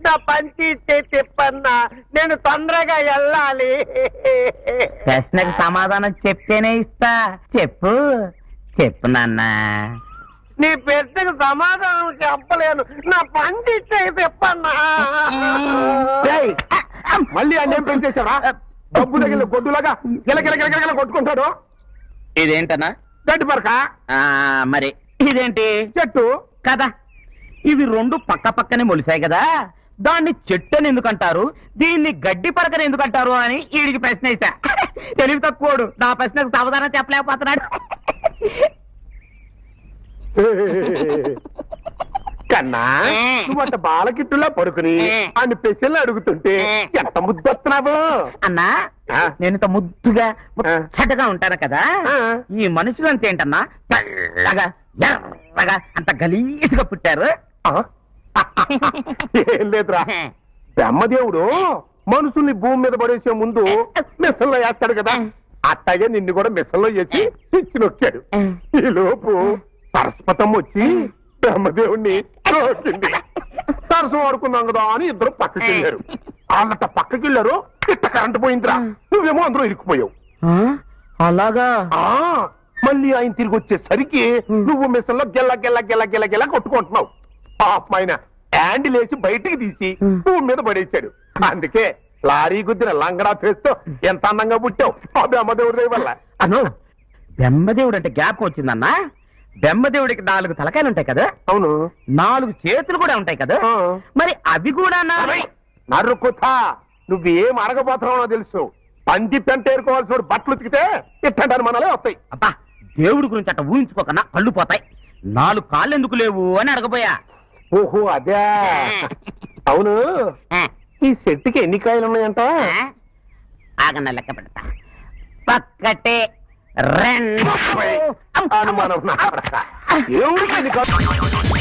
నా పంచి ఇచ్చే తిప్పన్నా, నేను తొందరగా వెళ్ళాలి. ప్రశ్నకు సమాధానం చెప్తేనే ఇస్తా. చెప్పు చెప్పు నాన్న. నీ ప్రశ్నకు సమాధానం చెప్పలేను, నా పంచి ఇచ్చే తిప్పన్నా. మళ్ళీ అన్నేం పెంచేశారా? డబ్బు దగ్గర గొడ్డులాగా గిలగిల కొట్టుకుంటాడు. ఇదేంటన్నా? గడ్డి పరక. మరి ఇదేంటి? చెట్టు కదా. ఇవి రెండు పక్క పక్కనే మొలిసాయి కదా, దాన్ని చెట్టు అని ఎందుకంటారు, దీన్ని గడ్డి పరకని ఎందుకంటారు అని వీడికి ప్రశ్న వేసా. తెలివి తక్కువడు, నా ప్రశ్నకు సమాధానం చెప్పలేకపోతున్నాడు. కన్నా నువ్వంట బాలకిట్టులా పడుకుని అన్ని పెసలు అడుగుతుంటే ఎంత ముద్దొస్తున్నావు అన్నా. నేను ఇంత ముద్దుగా ముచ్చటగా ఉంటాను కదా, ఈ మనుషులు అంతేంటన్నా తెల్లగా ఎర్రగా అంత గలీజ్గా పుట్టారు. ఏం లేదురా, బ్రహ్మదేవుడు మనుషుల్ని భూమి మీద పడేసే ముందు మిషన్లో వేస్తాడు కదా, అట్టాగే నిన్ను కూడా మిషన్లో వేసి స్విచ్ నొక్కాడు. ఈ లోపు సరస్వతం వచ్చి బ్రహ్మదేవుణ్ణి నోకింది. సరస్సు వాడుకున్నాం కదా అని ఇద్దరు పక్కకి వెళ్ళారు. వాళ్ళంట పక్కకి వెళ్ళారు, ఇట్ట కరెంట్ పోయిందిరా, నువ్వేమో అందరూ ఇరుక్కుపోయావు. అలాగా? మళ్ళీ ఆయన తిరిగి వచ్చేసరికి నువ్వు మిషన్లో గెల్ల గెల్ల గెల్ల గెల్ల గెల్ల కొట్టుకుంటున్నావు. పాపమైన హ్యాండ్ లేచి బయటికి తీసి భూమి మీద పడేశాడు. అందుకే లారీ గుద్దిన లంగడా ఫేస్తో ఎంత అందంగా పుట్టావు ఆ బ్రహ్మదేవుడి వల్ల. అను, బ్రహ్మదేవుడు అంటే జ్ఞాపకం వచ్చిందన్నా. బ్రహ్మదేవుడికి 4 తలకాయలు ఉంటాయి కదా. అవును. 4 చేతులు కూడా ఉంటాయి కదా, మరి అవి కూడా నరుకుతా. నువ్వేం అడగబోతున్నావో తెలుసు. పంది పెంట ఏరుకోవాల్సిన బట్టలు ఉతికితే ఇట్టంటారు మనలే వస్తాయి. అబ్బా, దేవుడి గురించి అట్ట ఊహించుకోకన్నా కళ్ళు పోతాయి. 4 కాళ్ళు ఎందుకు లేవు అని అడగబోయా. ఓహో అదే. అవును, ఈ చెట్టుకి ఎన్ని కాయలు ఉన్నాయంట? ఆగన్న లెక్క పెడతా. 1 2 అనుమానం. దేవుడికి ఎన్ని కాయలు?